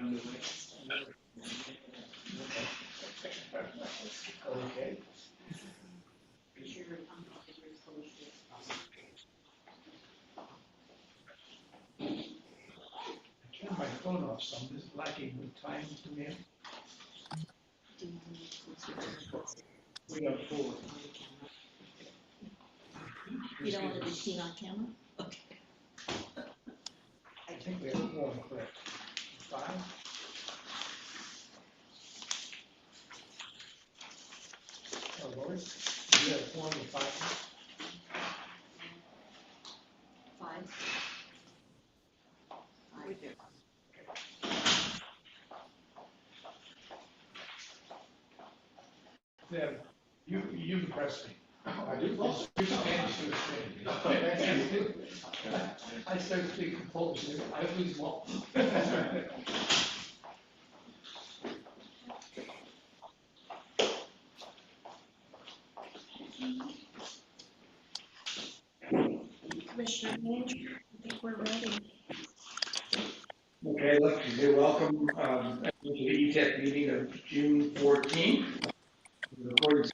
Okay. I turned my phone off, so I'm just lacking with time to me. We got 4. You don't want to be seen on camera? Okay. I think we have 4, correct. 5? Oh, Lord, you have 4 and 5? 5. We do. Then, you can press me. I do. I start speaking Polish, I lose one. Commissioner Manager, I think we're ready. Okay, I'd like to say welcome to the ETEC meeting of June 14th. The recording.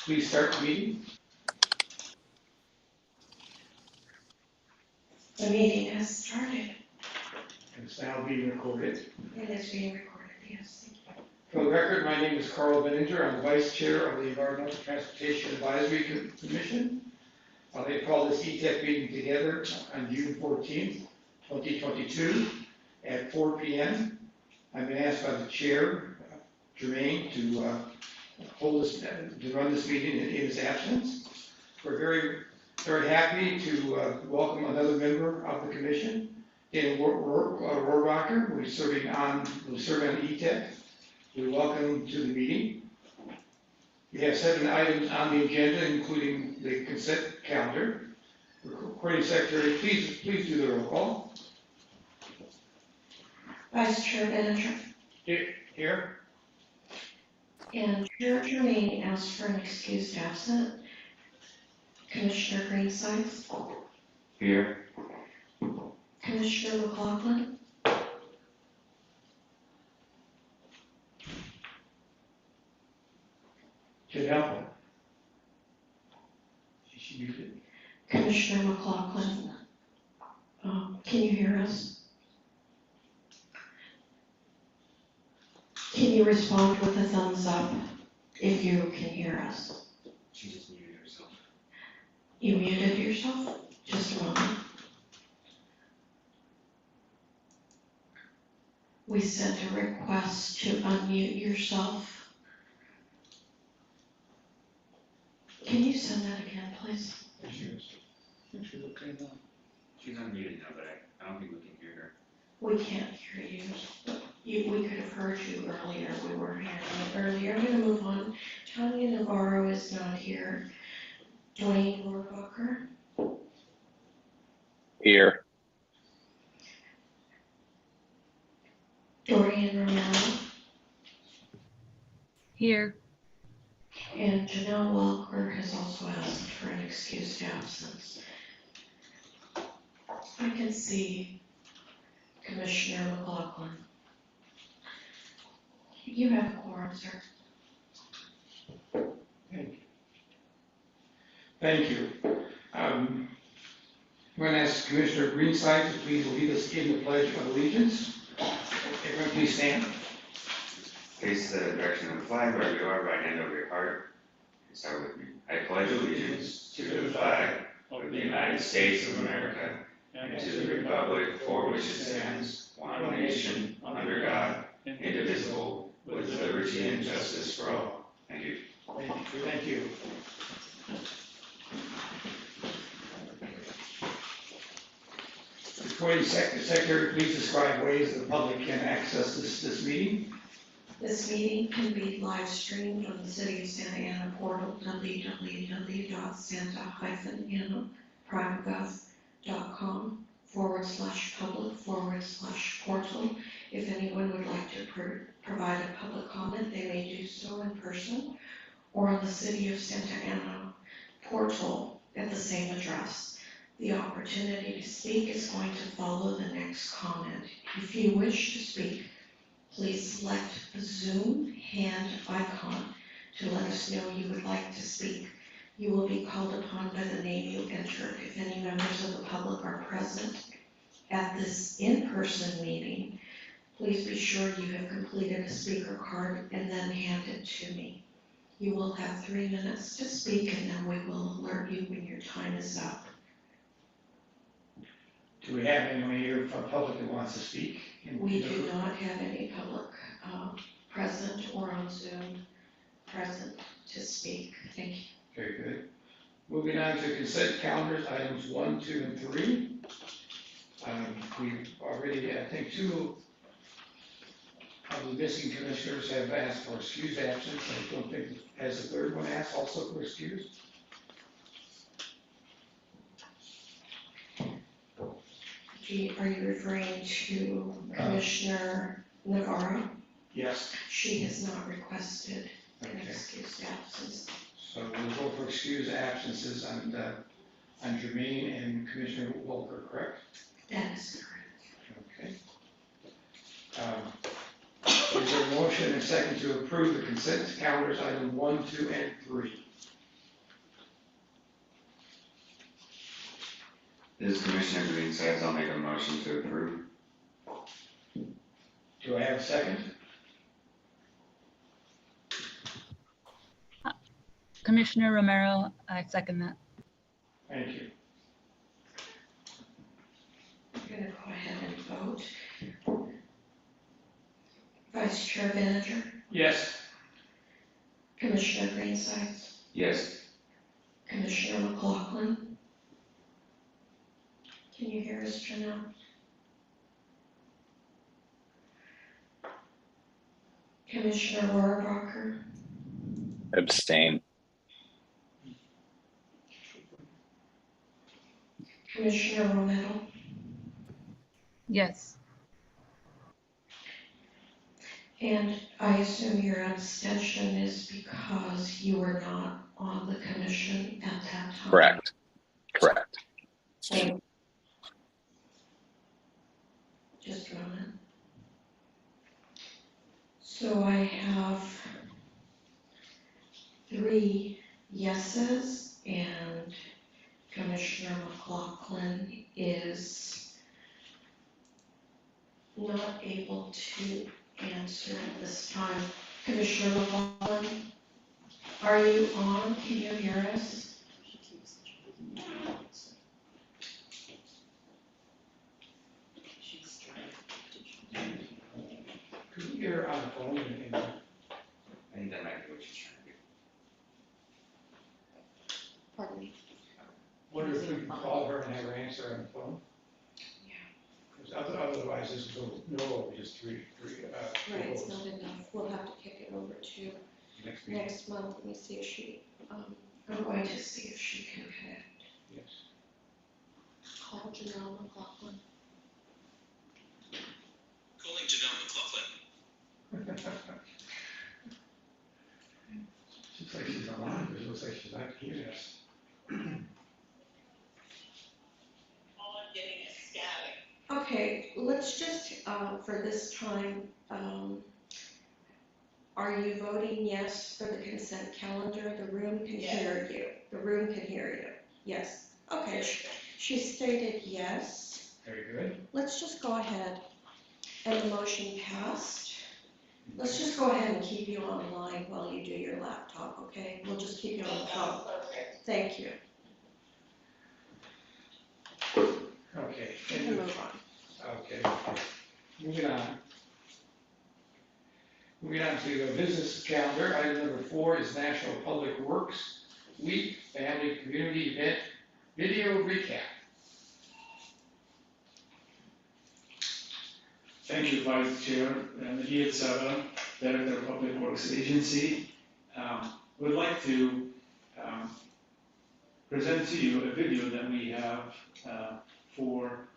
Please start the meeting. The meeting has started. It's now being recorded. It is being recorded, yes. For the record, my name is Carl Benninger. I'm the Vice Chair of the Environmental Transportation Advisory Commission. They call this ETEC meeting together on June 14th, 2022 at 4 p.m. I've been asked by the Chair, Jermaine, to run this meeting in his absence. We're very happy to welcome another member of the Commission, Dan Rohrabacher, who will serve on ETEC. We welcome him to the meeting. We have 7 items on the agenda, including the consent calendar. Recording Secretary, please do the roll call. Vice Chair Manager. Here. And Chair Jermaine asked for an excused absent. Commissioner Greensides. Here. Commissioner McLaughlin. Janelle. Is she muted? Commissioner McLaughlin. Can you hear us? Can you respond with a thumbs up if you can hear us? She just muted herself. You muted yourself? Just a moment. We sent a request to unmute yourself. Can you send that again, please? She's okay now. She's unmuted now, but I don't think we can hear her. We can't hear you. We could have heard you earlier. We were hearing you earlier. I'm going to move on. Tanya Navarro is not here. Dwayne Rohrabacher. Here. Dorian Romero. Here. And Janelle Walker has also asked for an excused absence. I can see Commissioner McLaughlin. You have a quorum, sir. Thank you. I'm going to ask Commissioner Greenside to please lead us in the Pledge of Allegiance. Everyone please stand. Face the direction of the flag wherever you are, right hand over your heart. And start with me. I pledge allegiance to the flag of the United States of America and to the republic for which it stands, one nation, under God, indivisible, with liberty and justice for all. Thank you. Thank you. Recording Secretary, please describe ways the public can access this meeting. This meeting can be live streamed on the City of Santa Ana portal, www.santaprivategov.com/public/portal. If anyone would like to provide a public comment, they may do so in person or on the City of Santa Ana portal at the same address. The opportunity to speak is going to follow the next comment. If you wish to speak, please select the Zoom hand icon to let us know you would like to speak. You will be called upon by the name you entered. If any members of the public are present at this in-person meeting, please be sure you have completed a speaker card and then hand it to me. You will have 3 minutes to speak, and then we will alert you when your time is up. Do we have anyone here from the public that wants to speak? We do not have any public present or on Zoom present to speak. Thank you. Very good. Moving on to consent calendars, items 1, 2, and 3. We've already, I think, 2 of the missing commissioners have asked for excused absence. I don't think, has the 3rd one asked also for excuse? Are you referring to Commissioner Navarro? Yes. She has not requested an Okay. excused absence. So we'll go for excused absences on Jermaine and Commissioner Walker, correct? That is correct. Okay. Is there a motion and a second to approve the consent calendars, item 1, 2, and 3? This is Commissioner Green says, I'll make a motion to approve. Do I have a second? Commissioner Romero, I second that. Thank you. I'm going to go ahead and vote. Vice Chair Veninger, Yes. Commissioner Greensides, Yes. Commissioner McLaughlin. Can you hear us, Janelle? Commissioner Rohrabacher, Abstain. Commissioner Romero, Yes. and I assume your abstention is because you were not on the commission at that time. Correct. Correct. Thank you. Just a moment. So I have 3 yeses, and Commissioner McLaughlin is not able to answer at this time. Commissioner McLaughlin, are you on? Can you hear us? Could you hear her on the phone? I think that might be what she's trying to do. Pardon me. Wonder if we can call her and have her answer on the phone? Yeah. 'Cause otherwise this will go no over just three Right, it's votes not enough. We'll have to kick it over to next meeting. next month. Let me see if she, I'm going to see if she can connect. Yes. Call Janelle McLaughlin. Calling Janelle McLaughlin. Looks like she's online, but it looks like she's not hearing us. Okay, let's just, for this time, are you voting yes for the consent calendar? The room can hear you. The room can hear you. Yes. Okay, she stated yes. Very good. Let's just go ahead, and the motion passed. Let's just go ahead and keep you online while you do your laptop, okay? We'll just keep you on the phone. Thank you. Okay. You can move on. Okay. Moving on. Moving on to the business calendar, item number 4 is National Public Works Week Family Community Event Video Recap. Thank you, Vice Chair. Nadia Saba, Director of Public Works Agency. Would like to present to you a video that we have for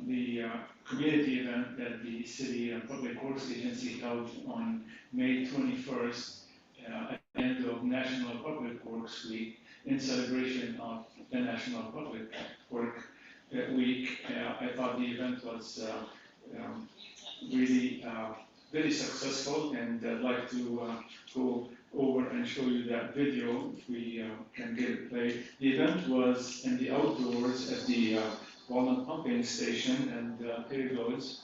the community event that the City Public Works Agency held on May 21st at the end of National Public Works Week in celebration of the National Public work week. I thought the event was really very successful, and I'd like to go over and show you that video if we can get it played. The event was in the outdoors at the Walnut Pumping Station, and here it goes.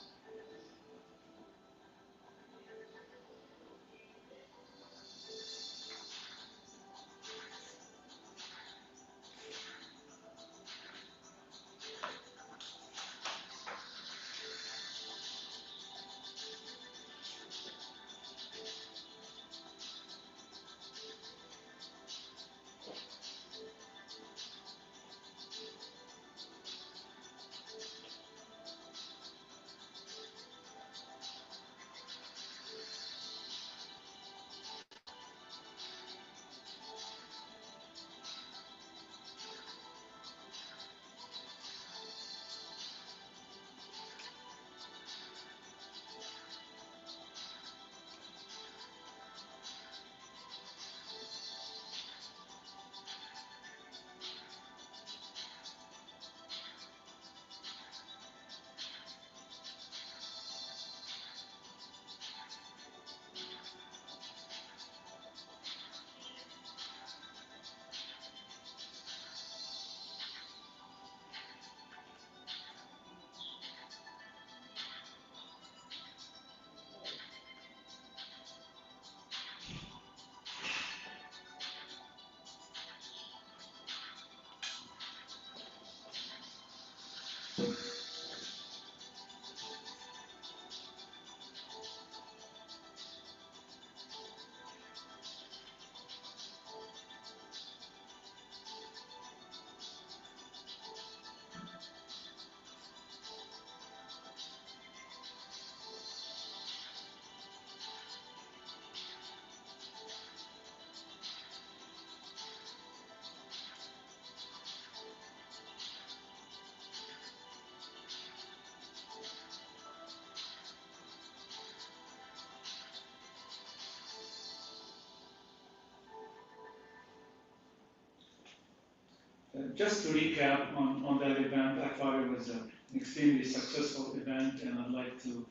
Just to recap on that event, I thought it was an extremely successful event, and I'd like to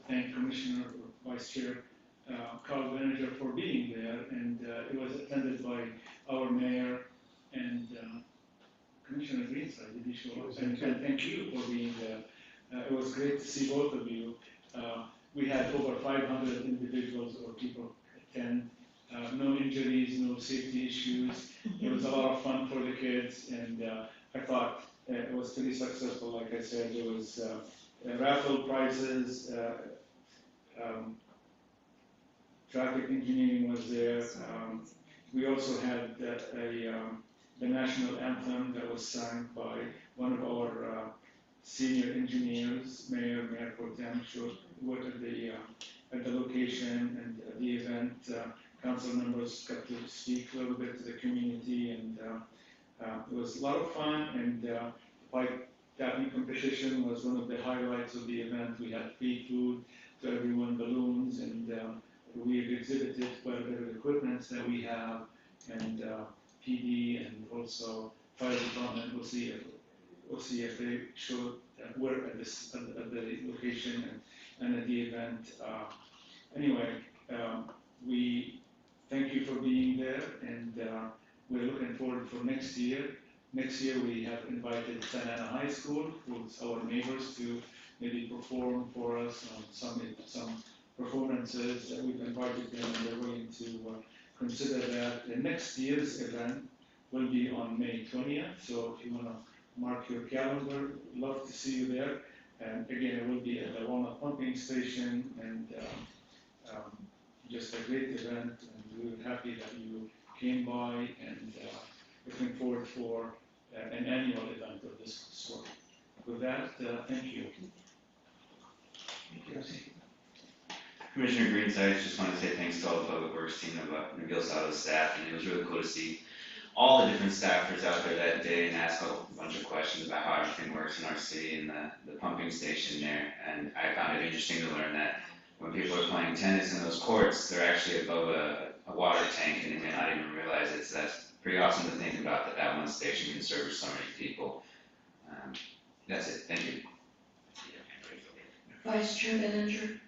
thank Commissioner Vice Chair Carl Veninger for being there, and it was attended by our mayor and Commissioner Greenside. Did you show up? And thank you for being there. It was great to see both of you. We had over 500 individuals or people attend. No injuries, no safety issues. It was a lot of fun for the kids, and I thought it was pretty successful. Like I said, there was raffle prizes, traffic engineering was there. We also had the national anthem that was sung by one of our senior engineers, Mayor Pro Tem, who worked at the location and at the event. Council members got to speak a little bit to the community, and it was a lot of fun. And the pipe tapping competition was one of the highlights of the event. We had free food to everyone, balloons, and we've exhibited quite a bit of equipment that we have, and PD and also fire department. We'll see if they show that we're at the location and at the event. Anyway, we thank you for being there, and we're looking forward for next year. Next year we have invited Santa Ana High School, who's our neighbors, to maybe perform for us on some performances that we've invited them, and they're willing to consider that. The next year's event will be on May 20th, so if you want to mark your calendar, love to see you there. And again, it will be at the Walnut Pumping Station, and just a great event, and we're happy that you came by, and looking forward for an annual event of this sort. With that, thank you. Commissioner Greenside, I just want to say thanks to all the public works team of Nabil Salah's staff, and it was really cool to see all the different staffers out there that day and ask a bunch of questions about how everything works in our city and the pumping station there. And I found it interesting to learn that when people are playing tennis in those courts, they're actually above a water tank, and they may not even realize it. So that's pretty awesome to think about, that one station can service so many people. That's it, thank you. Vice Chair Benninger,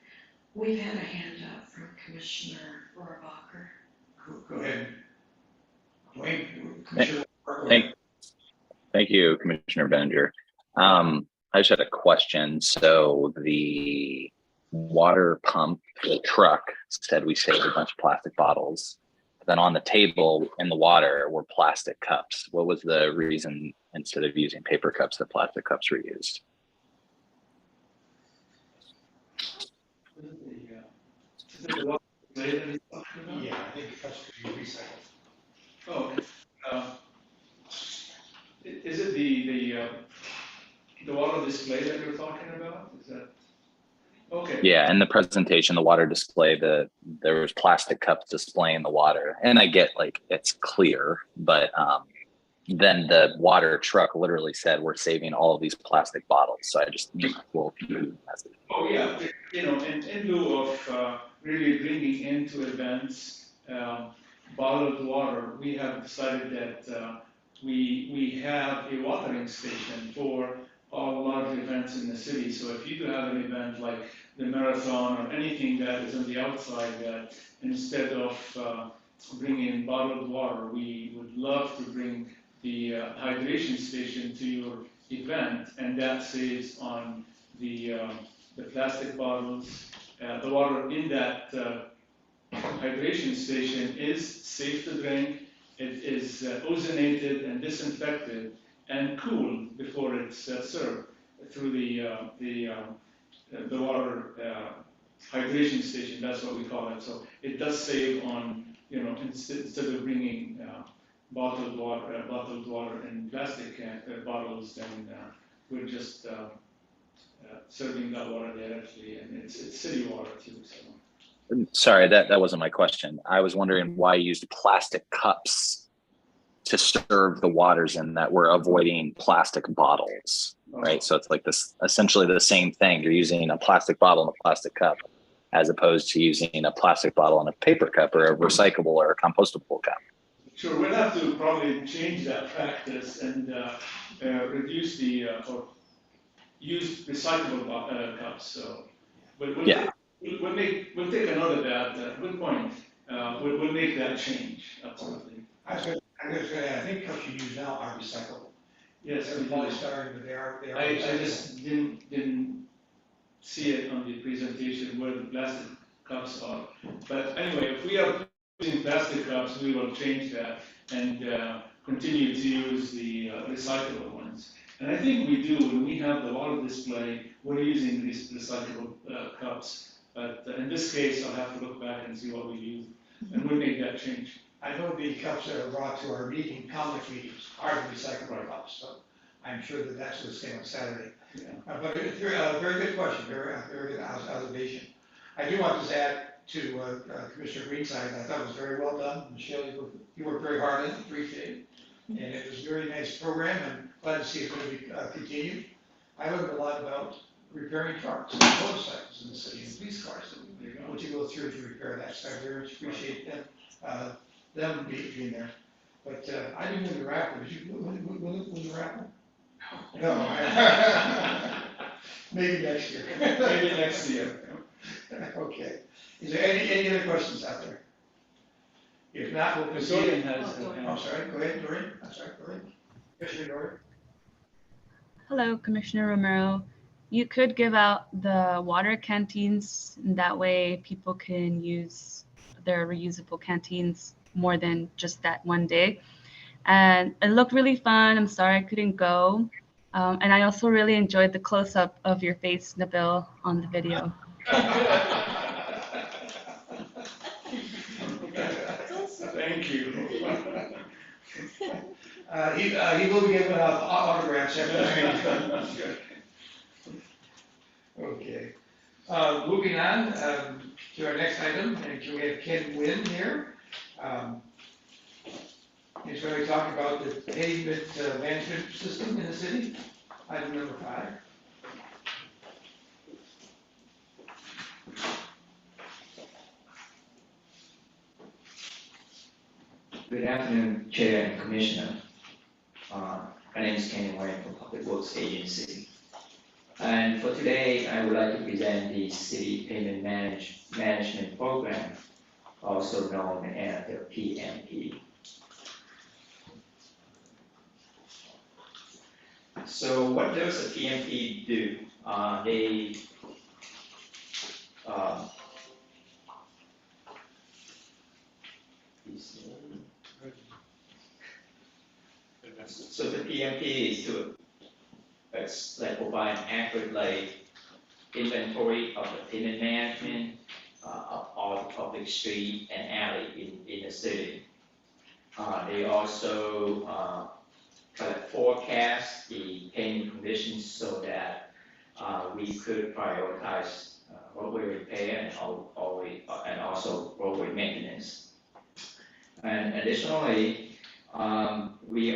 we've had a hand up from Commissioner Rohrabacher. Go ahead. Dwayne, Commissioner. Thank you, Commissioner Benninger. I just had a question. So the water pump, the truck said we saved a bunch of plastic bottles. Then on the table in the water were plastic cups. What was the reason instead of using paper cups, the plastic cups were used? Is it the water display that he's talking about? Yeah, I think cups could be recycled. Oh, okay. Is it the water display that you're talking about? Is that? Okay. Yeah, in the presentation, the water display, there was plastic cups displaying the water. And I get like it's clear, but then the water truck literally said we're saving all of these plastic bottles. So I just will message. Oh, yeah, in lieu of really bringing into events bottled water, we have decided that we have a watering station for all large events in the city. So if you do have an event like the marathon or anything that is on the outside, that instead of bringing bottled water, we would love to bring the hydration station to your event, and that saves on the plastic bottles. The water in that hydration station is safe to drink. It is ozonated and disinfected and cooled before it's served through the water hydration station. That's what we call it. So it does save on, instead of bringing bottled water in plastic bottles, then we're just serving that water directly, and it's city water too. So. Sorry, that wasn't my question. I was wondering why you used plastic cups to serve the waters in, that we're avoiding plastic bottles, right? So it's like this, essentially the same thing. You're using a plastic bottle and a plastic cup, as opposed to using a plastic bottle and a paper cup or a recyclable or a compostable cup. Sure, we'll have to probably change that practice and reduce or use recyclable cups. So, but we'll take another that. Good point. We'll make that change. Absolutely. I think cups you use now are recyclable. Yes, They're polystyrene, but they are. I just didn't see it on the presentation where the plastic cups are. But anyway, if we are using plastic cups, we will change that and continue to use the recyclable ones. And I think we do. When we have the water display, we're using these recyclable cups. But in this case, I'll have to look back and see what we use, and we'll make that change. I know the cups that are brought to our comic meetings are recyclable cups, so I'm sure that that's what's going on Saturday. Yeah. But it's a very good question, very good observation. I do want to add to Commissioner Greenside, I thought it was very well done. Michelle, you worked very hard on it, appreciate it. And it was a very nice program, and glad to see it going to be continued. I learned a lot about repairing trucks and motorcycles in the city and police cars, and what you go through to repair that. So I very much appreciate them being there. But I didn't win the raffle. Did you win the raffle? No. Maybe next year. Maybe next year. Okay. Is there any other questions out there? If not, we'll proceed. Dorian has. I'm sorry. Go ahead, Dorian. I'm sorry, Dorian. Commissioner Dorian. Hello, Commissioner Romero. You could give out the water canteens, and that way people can use their reusable canteens more than just that one day. And it looked really fun. I'm sorry I couldn't go. And I also really enjoyed the close-up of your face, Nabil, on the video. Thank you. He will be giving out autographs after. Okay. Moving on to our next item, and we have Ken Wynn here. He's going to talk about the pavement management system in the city. Item number 5. Good afternoon, Chair and Commissioner. My name is Kenny Wayne from Public Works Agency. And for today, I would like to present the City Payment Management Program, also known as the PMP. So what does the PMP do? So the PMP is to provide accurate inventory of the payment management of all public street and alley in the city. They also forecast the payment conditions so that we could prioritize roadway repair and also roadway maintenance. And additionally, the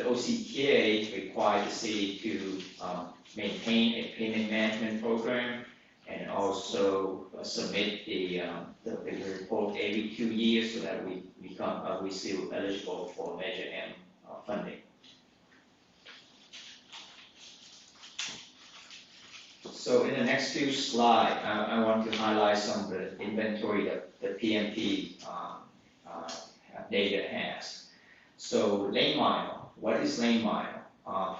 OCTA requires the city to maintain a payment management program and also submit the report every 2 years so that we still eligible for Measure M funding. So in the next few slides, I want to highlight some of the inventory that the PMP data has. So lane mile, what is lane mile?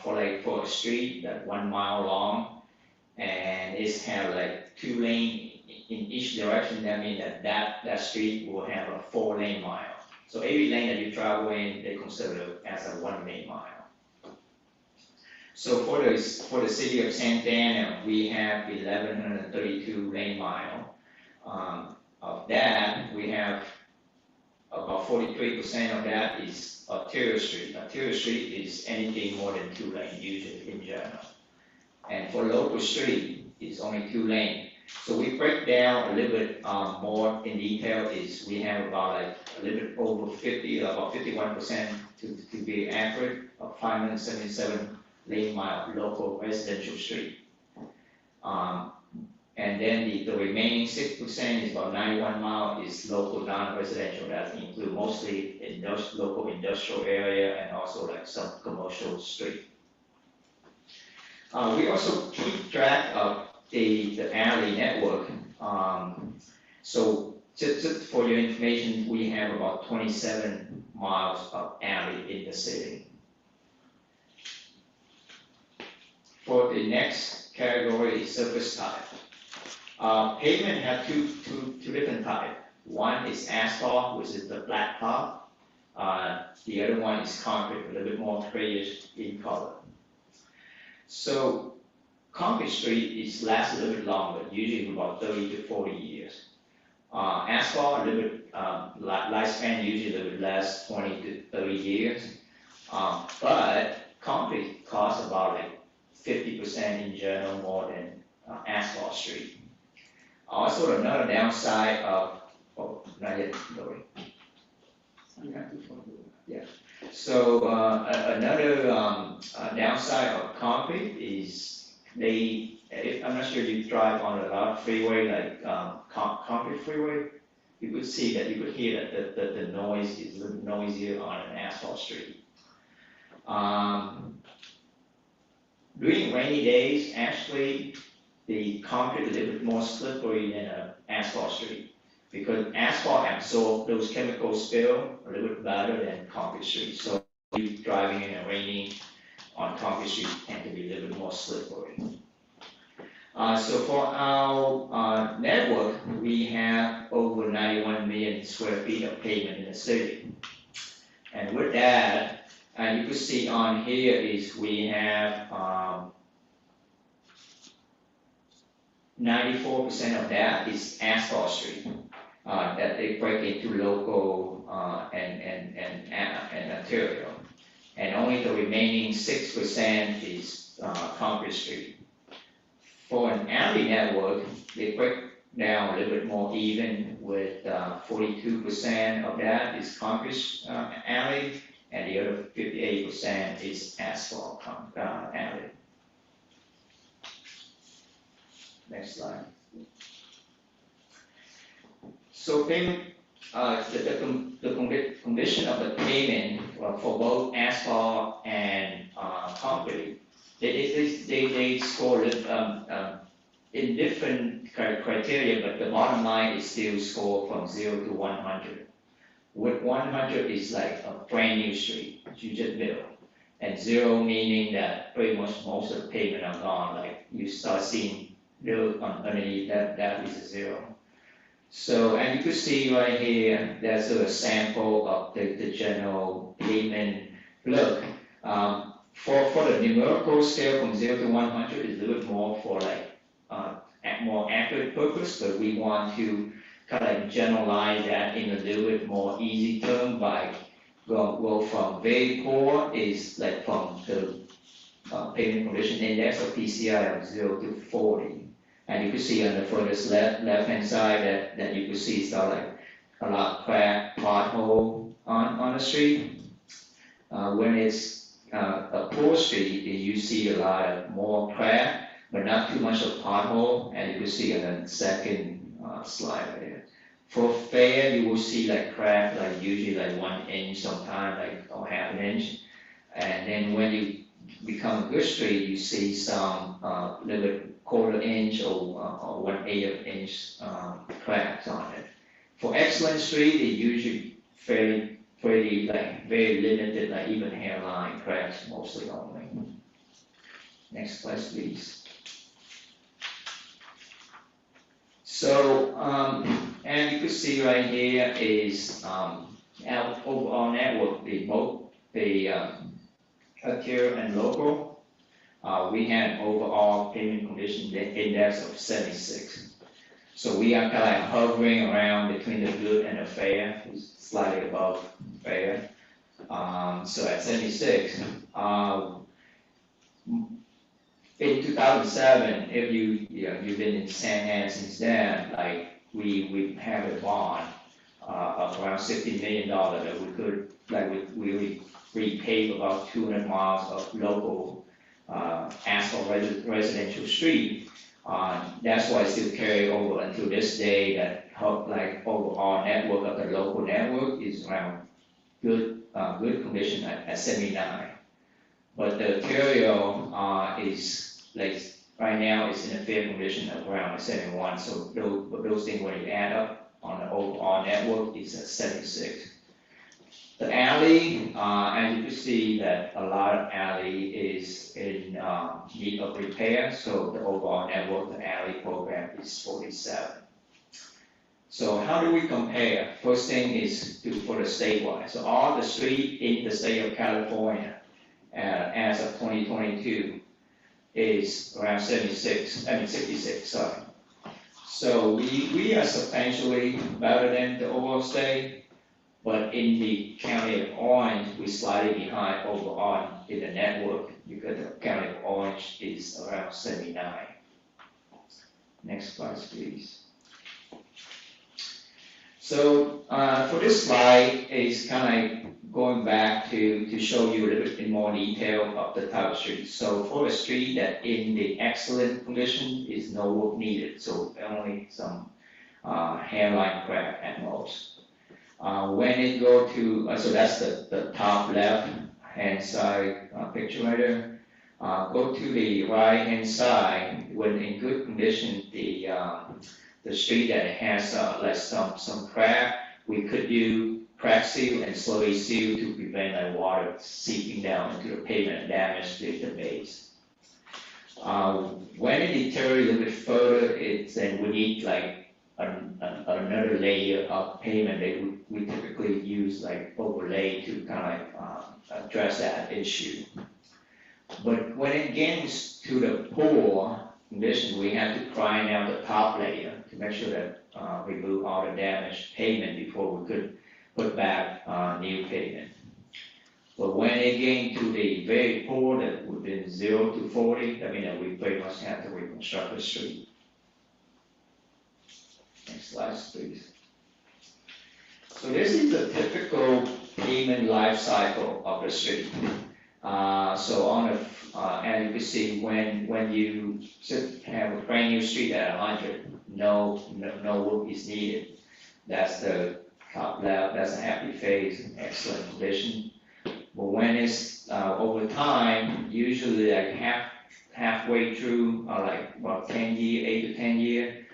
For a street that 1 mile long and it's have 2 lanes in each direction, that means that street will have a 4 lane mile. So every lane that you travel in, they consider it as a 1 lane mile. So for the city of Santa Ana, we have 1,132 lane mile. Of that, we have about 43% of that is arterial street. Arterial street is anything more than 2 lanes usually in general. And for local street, it's only 2 lanes. So we break down a little bit more in detail. Is we have about a little bit over 50, about 51% to be accurate of 577 lane mile local residential street. And then the remaining 6% is about 91 mile is local non-residential. That include mostly local industrial area and also some commercial street. We also keep track of the alley network. So just for your information, we have about 27 miles of alley in the city. For the next category is surface type. Pavement have two different types. One is asphalt, which is the black top. The other one is concrete, a little bit more grayish in color. So concrete street lasts a little bit longer, usually about 30 to 40 years. Asphalt, a little bit lifespan, usually a little bit less, 20 to 30 years. But concrete costs about 50% in general more than asphalt street. Also, another downside of, not yet, Lori. Yeah. So another downside of concrete is I'm not sure if you drive on a lot of freeway concrete freeway, you could see that you could hear that the noise is a little noisier on an asphalt street. During rainy days, actually, the concrete is a little bit more slippery than an asphalt street because asphalt absorbs those chemical spill a little bit better than concrete street. So you driving in a rainy on concrete street tend to be a little bit more slippery. So for our network, we have over 91 million square feet of pavement in the city. And with that, you can see on here is we have 94% of that is asphalt street that they break into local and arterial. And only the remaining 6% is concrete street. For an alley network, they break down a little bit more even with 42% of that is concrete alley and the other 58% is asphalt alley. Next slide. So payment, the condition of the payment for both asphalt and concrete they score it, in different criteria, but the bottom line is still score from 0 to 100. With 100 is like a brand new street, you just built. And 0 meaning that pretty much most of the pavement are gone, like you start seeing dirt underneath, that is a 0. So, and you can see right here, that's a sample of the general pavement look. For the numerical scale from 0 to 100 is a little bit more for like more accurate purpose, but we want to kind of generalize that in a little bit more easy term by go from very poor is like from the pavement condition index of PCI of 0 to 40. And you can see on the furthest left-hand side that you can see start like a lot of crack, pothole on the street. When it's a poor street, you see a lot of more crack, but not too much of pothole, and you can see on the second slide right there. For fair, you will see like crack, like usually like 1 inch, sometimes like or half an inch. And then when you become a good street, you see some little bit quarter inch or 1/8 inch cracks on it. For excellent street, it usually pretty like very limited, like even hairline cracks mostly only. Next slide, please. So, and you can see right here is our overall network, both the Arterial and local. We had overall pavement condition index of 76. So we are kind of hovering around between the good and the fair, slightly above fair. So at 76, in 2007, if you've been in San Juan since then, like we have a bond of around $60 million that we could, like we repave about 200 miles of local asphalt residential street. That's why I still carry over until this day that like overall network of the local network is around good condition at 79. But the Arterial is like right now it's in a fair condition of around 71. So those things when you add up on the overall network is at 76. The alley, as you can see that a lot of alley is in need of repair, so the overall network, the alley program is 47. So how do we compare? First thing is for the statewide. So all the street in the state of California as of 2022 is around 66, sorry. So we are substantially better than the overall state. But in the county of Orange, we're slightly behind overall in the network because the county of Orange is around 79. Next slide, please. So for this slide is kind of going back to show you a little bit in more detail of the type of street. So for a street that in the excellent condition is no work needed, so only some hairline crack at most. When it go to, so that's the top left hand side picture right there. Go to the right hand side, when in good condition, the street that has like some crack, we could do crack seal and slowly seal to prevent like water seeping down into the pavement and damage the base. When it deteriorates a little bit further, then we need like another layer of pavement that we typically use like overlay to kind of address that issue. But when it gets to the poor condition, we have to grind out the top layer to make sure that remove all the damaged pavement before we could put back new pavement. But when it gets to the very poor, that within 0 to 40, I mean that we pretty much have to reconstruct the street. Next slide, please. So this is the typical pavement life cycle of the street. So on the, and you can see when you have a brand new street at 100, no work is needed. That's the top left, that's a happy phase, excellent condition. But when it's over time, usually like halfway through, like about 8 to 10 year,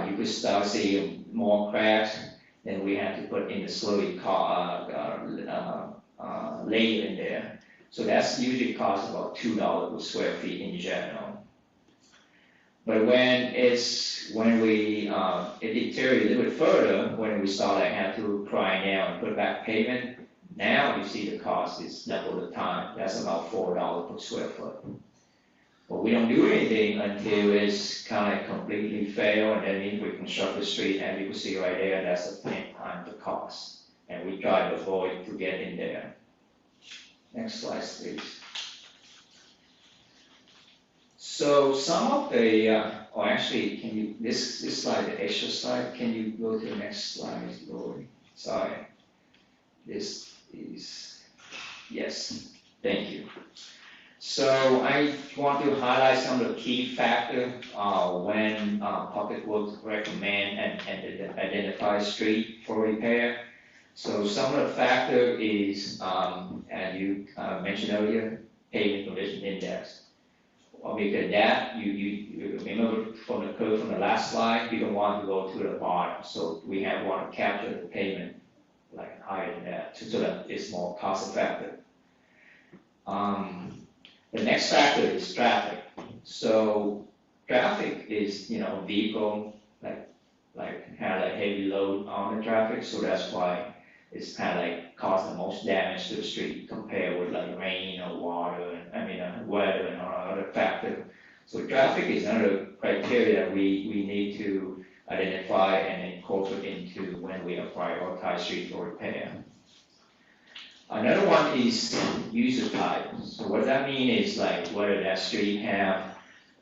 you could start seeing more cracks. Then we have to put in the slurry layer in there. So that's usually costs about $2 per square feet in general. But when we it deteriorates a little bit further, when we start have to pry down and put back pavement, now you see the cost is double the time. That's about $4 per square foot. But we don't do anything until it's kind of completely failed, and then if we construct the street, and you can see right there, that's the 10 times the cost. And we try to avoid to get in there. Next slide, please. So some of the, or actually, can you, this slide, the extra slide, can you go to the next slide, Lori? Sorry. This is, yes, thank you. So I want to highlight some of the key factors when Public Works recommend and identify street for repair. So some of the factor is, as you mentioned earlier, pavement condition index. Because that, you remember from the curve from the last slide, you don't want to go to the bottom. So we want to capture the pavement like higher than that, so that it's more cost effective. The next factor is traffic. So traffic is, vehicle, like have a heavy load on the traffic, so that's why it's kind of like cause the most damage to the street compared with like rain or water, weather and other factors. So traffic is another criteria we need to identify and incorporate into when we prioritize street for repair. Another one is user type. So what that means is like whether that street have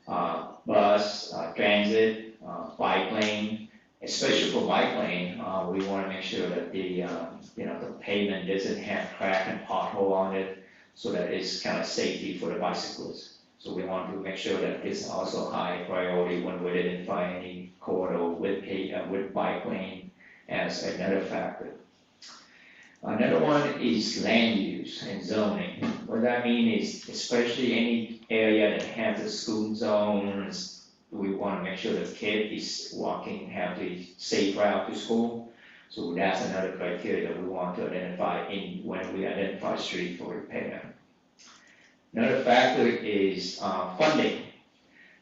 bus, transit, bike lane. Especially for bike lane, we want to make sure that the pavement doesn't have crack and pothole on it, so that it's kind of safety for the bicyclists. So we want to make sure that it's also high priority when we identify any corridor with bike lane as another factor. Another one is land use and zoning. What that means is especially any area that has a school zones, we want to make sure the kid is walking, have the safe route to school. So that's another criteria that we want to identify when we identify street for repair. Another factor is funding.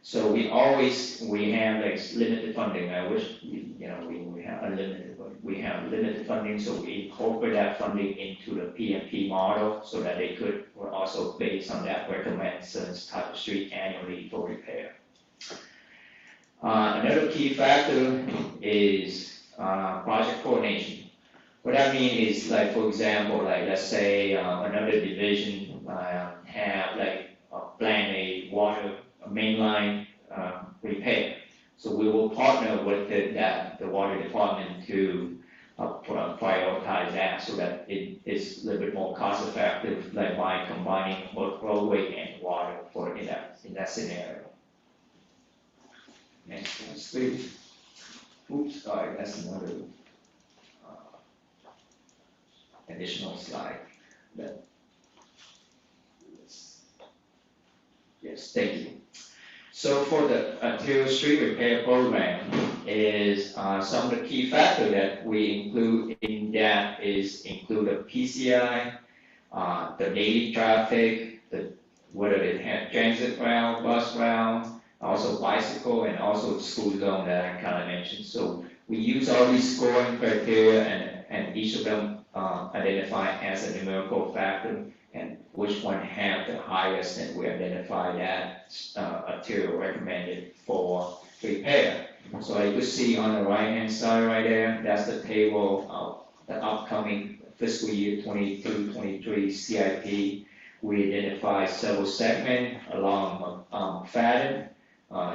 So we have like limited funding. I wish we have unlimited, but we have limited funding, so we incorporate that funding into the PMP model so that they could also based on that recommend certain type of street annually for repair. Another key factor is project coordination. What I mean is, like for example, like let's say another division have plan a water main line repair. So we will partner with the water department to prioritize that so that it is a little bit more cost effective, like by combining both roadway and water in that scenario. Next one, please. Oops, sorry, that's another additional slide. Yes, thank you. So for the Arterial street repair program is some of the key factors that we include in that include the PCI, the daily traffic, whether it has transit route, bus route, also bicycle, and also the school zone that I kind of mentioned. So we use all these scoring criteria and each of them identify as a numerical factor and which one have the highest, and we identify that Arterial recommended for repair. So you can see on the right hand side right there, that's the table of the upcoming fiscal year 22-23 CIP. We identify several segments along Fadden,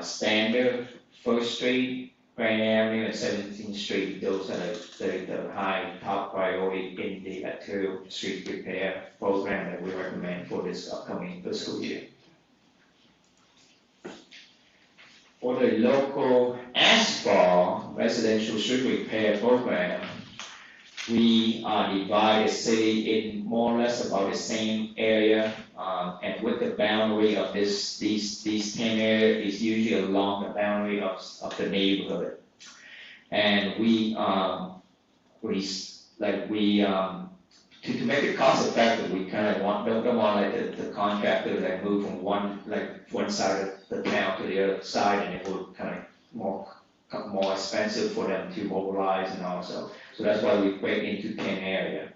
Standard, First Street, Grand Avenue, and 17th Street. Those are the high top priority in the Arterial street repair program that we recommend for this upcoming fiscal year. For the local asphalt residential street repair program, we divide the city in more or less about the same area. and with the boundary of these 10 area is usually along the boundary of the neighborhood. And to make it cost effective, we kind of don't want like the contractor like move from one side of the town to the other side, and it will kind of more expensive for them to mobilize and also. So that's why we break into 10 area.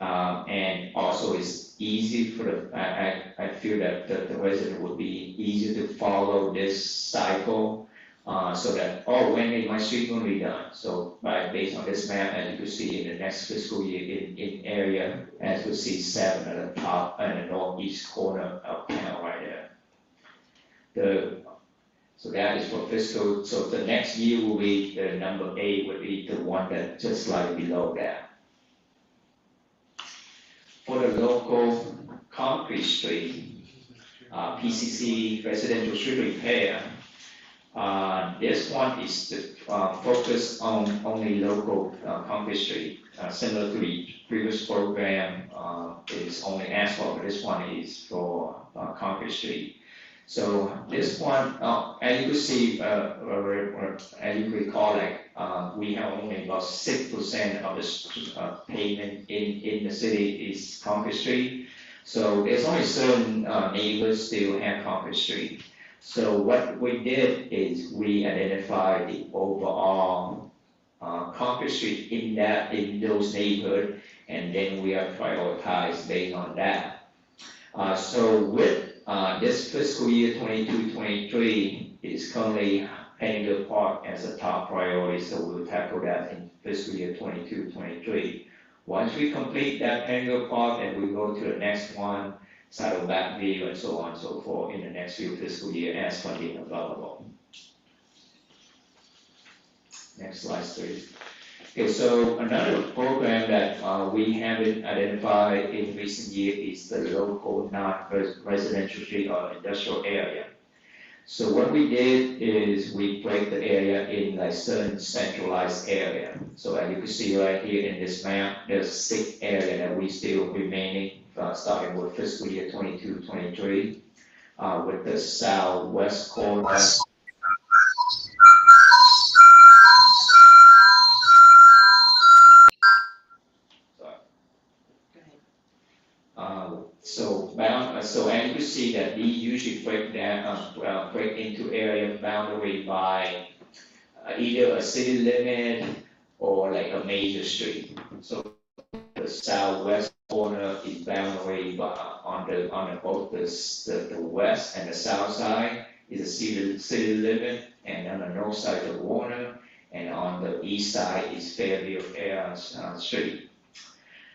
And also it's easy for I feel that the resident would be easier to follow this cycle, so that, when is my street gonna be done? So based on this map, as you can see in the next fiscal year in area, as we see 7 at the top and the northeast corner of town right there. So that is for fiscal, so the next year will be, the number 8 would be the one that just slightly below that. For the local concrete street, PCC residential street repair, this one is focused on only local concrete street, similar to the previous program. It's only asphalt, but this one is for concrete street. So this one, as you can see, as you recall, we have only about 6% of the pavement in the city is concrete street. So there's only certain neighbors still have concrete street. So what we did is we identified the overall concrete street in those neighborhoods, and then we are prioritized based on that. So with this fiscal year 22-23 is currently Pavement Park as a top priority, so we'll tackle that in fiscal year 22-23. Once we complete that Pavement Park, and we go to the next one, Saddleback View, and so on and so forth in the next few fiscal year as funding available. Next slide, please. Okay, so another program that we haven't identified in recent years is the local non-residential street or industrial area. So what we did is we break the area in like certain centralized area. So as you can see right here in this map, there's 6 areas that we still remaining, starting with fiscal year 22-23, with the southwest corner. So as you can see that we usually break into area boundary by either a city limit or like a major street. So the southwest corner is boundary on both the west and the south side is a city limit, and on the north side is Warner, and on the east side is Fairview Street.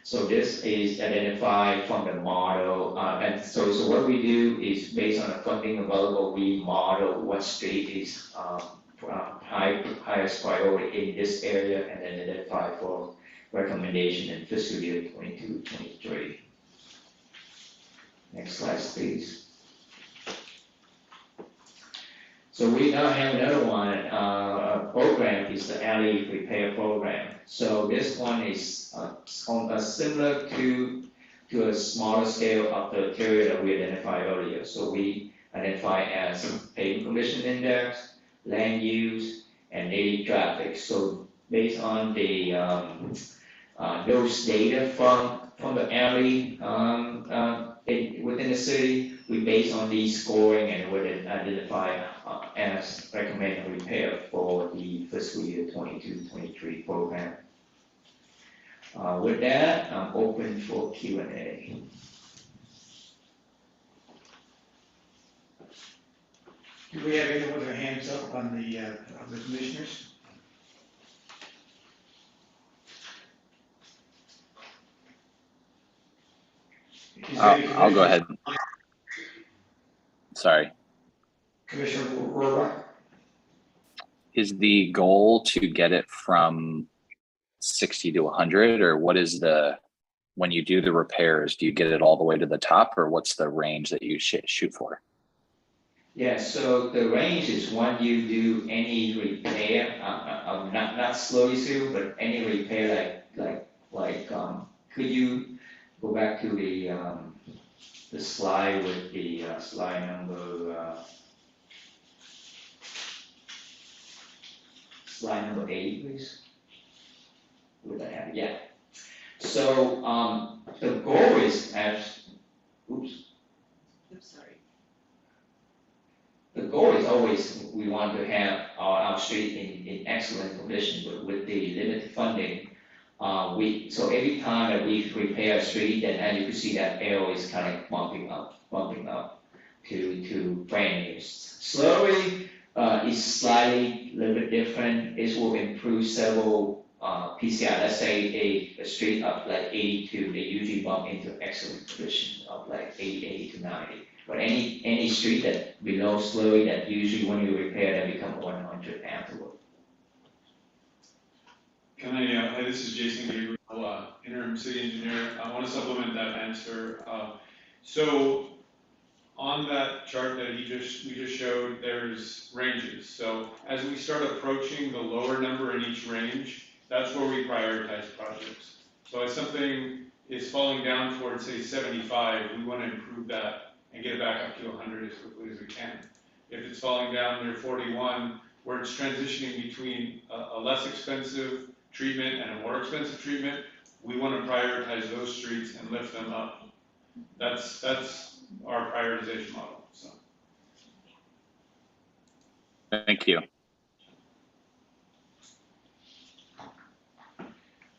So this is identified from the model, and so what we do is based on the funding available, we model what street is highest priority in this area, and then identify for recommendation in fiscal year 22-23. Next slide, please. So we now have another one, program is the alley repair program. So this one is similar to a smaller scale of the area that we identified earlier. So we identify as pavement condition index, land use, and daily traffic. So based on the those data from the alley within the city, we base on these scoring and would identify as recommended repair for the fiscal year 22-23 program. With that, I'm open for Q&A. Do we have anyone with their hands up on of the commissioners? I'll go ahead. Sorry. Commissioner Rohrbach? Is the goal to get it from 60 to 100, or what is when you do the repairs, do you get it all the way to the top, or what's the range that you shoot for? Yeah, so the range is when you do any repair, not slowly through, but any repair like could you go back to the the slide with the, slide number 8, please. Would I have it? Yeah. So, the goal is oops. I'm sorry. The goal is always, we want to have our street in excellent condition, but with the limited funding, so every time that we repair a street, then as you can see that arrow is kind of bumping up to brand new. Slowly, is slightly a little bit different. It will improve several PCI. Let's say a street of like 82, they usually bump into excellent condition of like 80 to 90. But any street that below slowly, that usually when you repair, they become 100 afterward. Can I, hi, this is Jason Gabriel, interim city engineer. I want to supplement that answer. So on that chart that we just showed, there's ranges. So as we start approaching the lower number in each range, that's where we prioritize projects. So as something is falling down towards, say, 75, we want to improve that and get it back up to 100 as quickly as we can. If it's falling down near 41, where it's transitioning between a less expensive treatment and a more expensive treatment, we want to prioritize those streets and lift them up. That's our prioritization model. So. Thank you.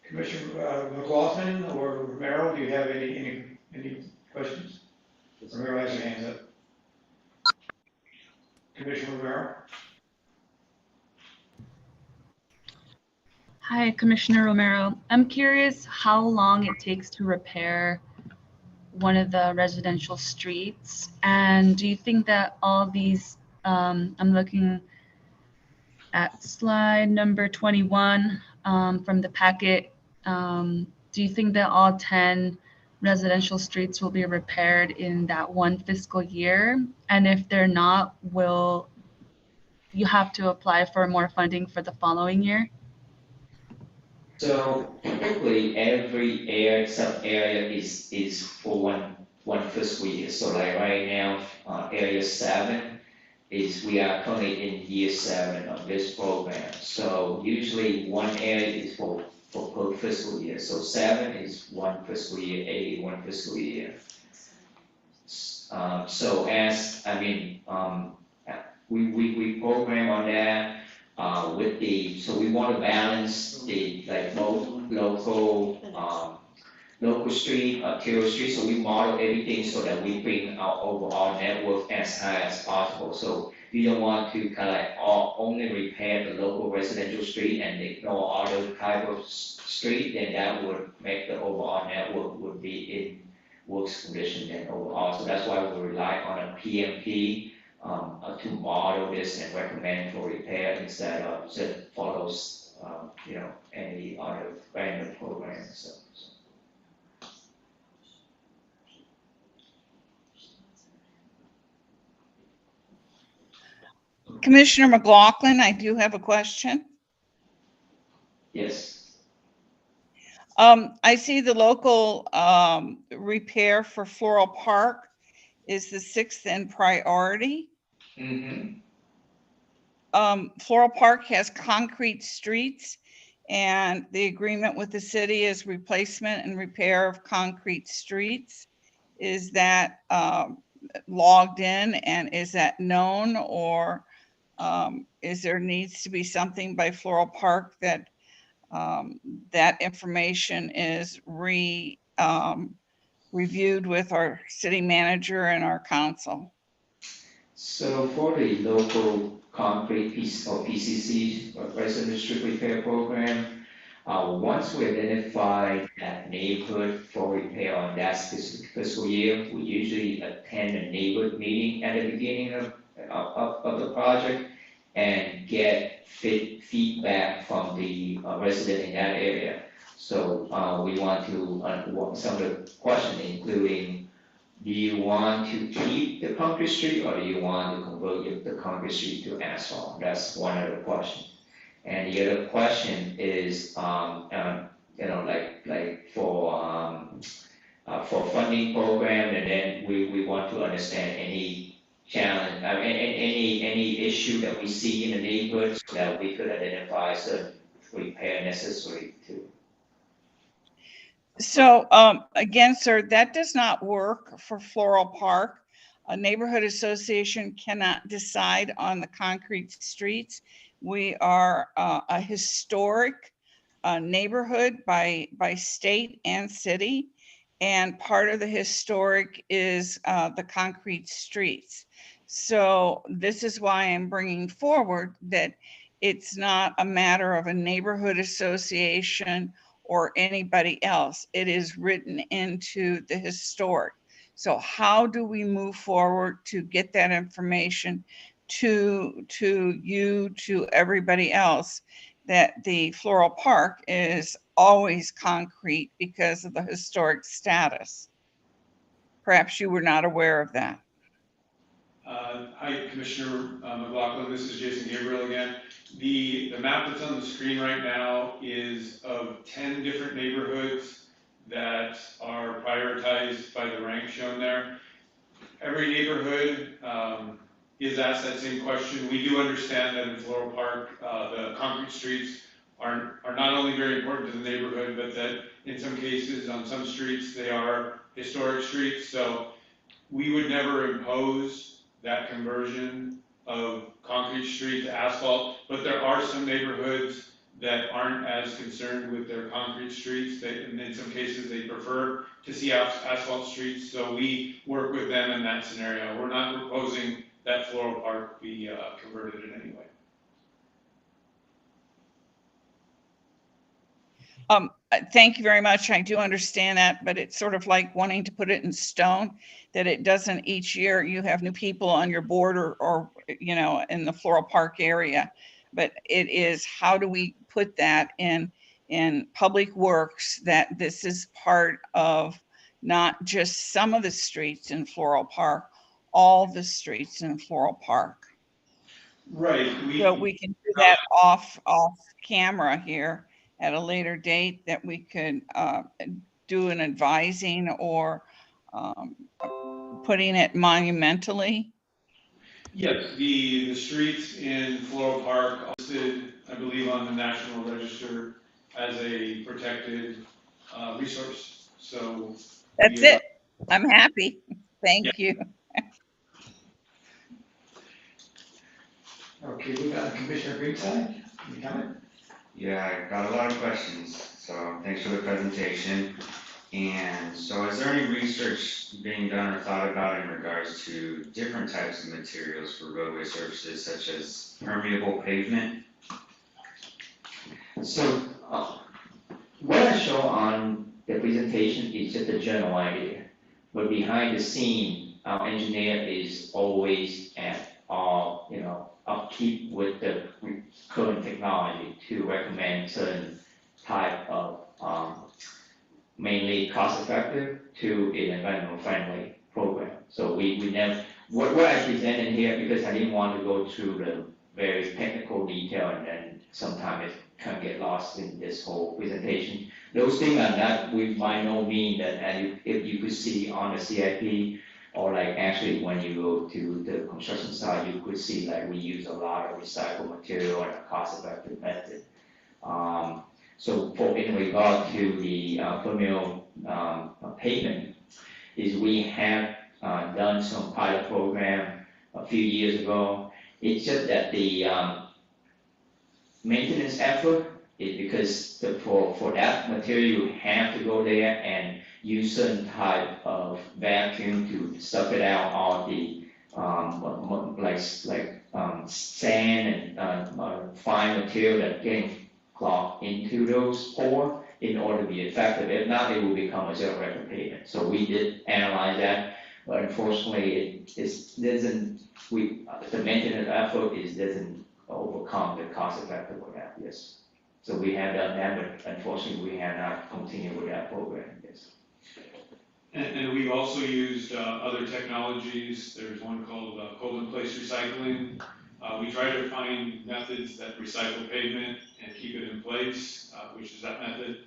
Commissioner McLaughlin or Romero, do you have any questions? Romero has your hands up. Commissioner Romero? Hi, Commissioner Romero. I'm curious how long it takes to repair one of the residential streets. And do you think that all these, I'm looking at slide number 21 from the packet, do you think that all 10 residential streets will be repaired in that one fiscal year? And if they're not, will you have to apply for more funding for the following year? So typically, every sub-area is for one fiscal year. So like right now, area 7 we are currently in year 7 of this program. So usually one area is for per fiscal year. So 7 is one fiscal year, 8 is one fiscal year. So as, we program on that. So we want to balance the both local street, arterial street, so we model everything so that we bring our overall network as high as possible. So you don't want to kind of like only repair the local residential street and ignore other type of street, then that would make the overall network would be in worse condition than overall. So that's why we rely on a PMP to model this and recommend for repair instead of just follows, any other random programs. Commissioner McLaughlin, I do have a question. Yes. I see the local repair for Floral Park is the 6th in priority. Mm-hmm. Floral Park has concrete streets, and the agreement with the city is replacement and repair of concrete streets. Is that logged in, and is that known, or is there needs to be something by Floral Park that that information is reviewed with our city manager and our council? So for the local concrete piece or PCC, residential street repair program, once we identify that neighborhood for repair on that specific fiscal year, we usually attend a neighborhood meeting at the beginning of the project and get feedback from the resident in that area. So we want to, some of the questions including, do you want to keep the concrete street or do you want to convert the concrete street to asphalt? That's one of the questions. And the other question is, like for for funding program, and then we want to understand any challenge, any issue that we see in the neighborhood so that we could identify certain repair necessary to. So again, sir, that does not work for Floral Park. A neighborhood association cannot decide on the concrete streets. We are a historic neighborhood by state and city. And part of the historic is the concrete streets. So this is why I'm bringing forward that it's not a matter of a neighborhood association or anybody else. It is written into the historic. So how do we move forward to get that information to you, to everybody else, that the Floral Park is always concrete because of the historic status? Perhaps you were not aware of that. Hi, Commissioner McLaughlin, this is Jason Gabriel again. The map that's on the screen right now is of 10 different neighborhoods that are prioritized by the rank shown there. Every neighborhood is asked that same question. We do understand that in Floral Park, the concrete streets are not only very important to the neighborhood, but that in some cases, on some streets, they are historic streets. So we would never impose that conversion of concrete street to asphalt, but there are some neighborhoods that aren't as concerned with their concrete streets. And in some cases, they prefer to see asphalt streets. So we work with them in that scenario. We're not proposing that Floral Park be converted in any way. Thank you very much. I do understand that, but it's sort of like wanting to put it in stone, that it doesn't each year you have new people on your board or you know, in the Floral Park area. But it is, how do we put that in public works, that this is part of not just some of the streets in Floral Park, all the streets in Floral Park. Right. So we can do that off camera here at a later date, that we could do an advising or putting it monumentally. Yes, the streets in Floral Park are listed, I believe, on the National Register as a protected resource. So that's it. I'm happy. Thank you. Okay, we got Commissioner Greenside, any comment? Yeah, I got a lot of questions, so thanks for the presentation. And so is there any research being done or thought about in regards to different types of materials for roadway surfaces, such as permeable pavement? So what I show on the presentation is just a general idea, but behind the scene, our engineer is always at all, you know, upkeep with the current technology to recommend certain type of mainly cost-effective to an environmental-friendly program. So we never, what I presented here, because I didn't want to go through the very technical detail and then sometimes it can get lost in this whole presentation. Those things are not, we by no means that, and if you could see on the CIP, or like actually when you go to the construction side, you could see like we use a lot of recycled material and a cost-effective method. So for in regard to the permeable pavement, is we have done some pilot program a few years ago. It's just that the maintenance effort is because for that material you have to go there and use certain type of vacuum to suck it out all the sand and fine material that getting clogged into those pores in order to be effective. If not, it will become a zero record pavement. So we did analyze that, but unfortunately the maintenance effort doesn't overcome the cost effective of that, yes. So we have done that, but unfortunately we have not continued with that program, yes. And we've also used other technologies. There's one called cold in place recycling. We try to find methods that recycle pavement and keep it in place, which is that method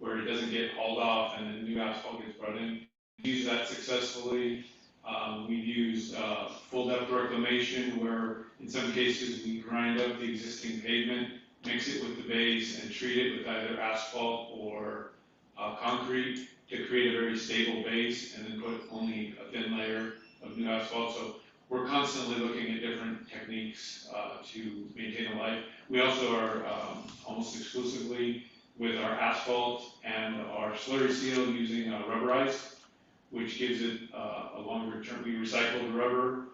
where it doesn't get hauled off and then new asphalt gets brought in. We've used that successfully. We've used full depth reclamation, where in some cases we grind up the existing pavement, mix it with the base, and treat it with either asphalt or concrete to create a very stable base, and then put only a thin layer of new asphalt. So we're constantly looking at different techniques to maintain the life. We also are almost exclusively with our asphalt and our slurry seal using rubberized, which gives it a longer term. We recycle the rubber,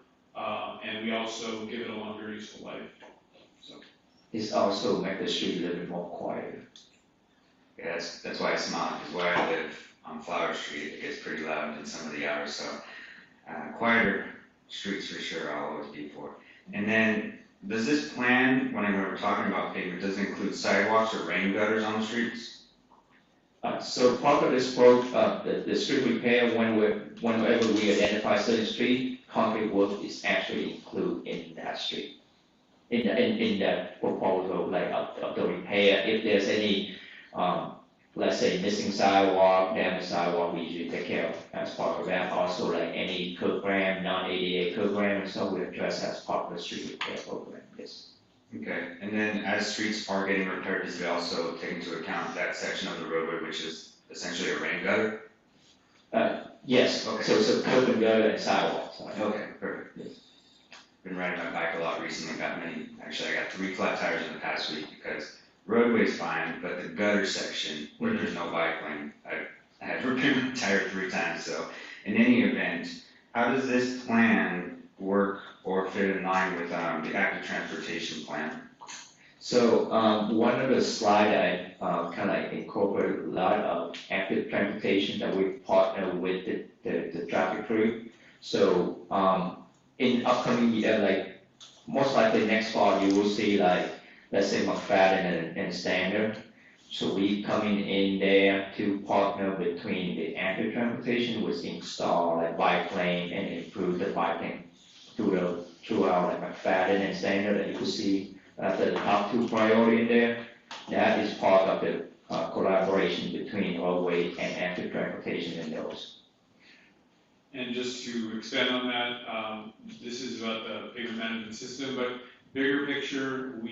and we also give it a longer useful life. So It's also make the street a little bit more quiet. Yeah, that's why I smile, because where I live on Flower Street, it gets pretty loud in some of the hours, so quieter streets for sure I'll always be for. And then, does this plan, when we're talking about pavement, does it include sidewalks or rain gutters on the streets? So part of this the street repair, whenever we identify certain street, concrete work is actually included in that street. In the proposal, like of the repair, if there's any, let's say missing sidewalk, damaged sidewalk, we usually take care of as part of that. Also like any program, non-ADA program, and so we address as part of the street repair program, yes. Okay, and then as streets are getting repaired, does it also take into account that section of the roadway, which is essentially a rain gutter? Yes, Okay. so curb and gutter and sidewalks. Okay, perfect. Yes. Been riding my bike a lot recently, actually I got 3 flat tires in the past week, because roadway's fine, but the gutter section where there's no bike lane, I had to repair my tire 3 times, so in any event, how does this plan work or fit in line with the active transportation plan? So one of the slide I kind of incorporated a lot of active transportation that we partner with the traffic crew. So in upcoming year, like most likely next fall, you will see like, let's say McFadden and Standard. So we coming in there to partner between the active transportation, which install like bike lane and improve the bike lane throughout like McFadden and Standard that you can see the top 2 priority in there. That is part of the collaboration between roadway and active transportation in those. And just to expand on that, this is about the pavement management system, but bigger picture, we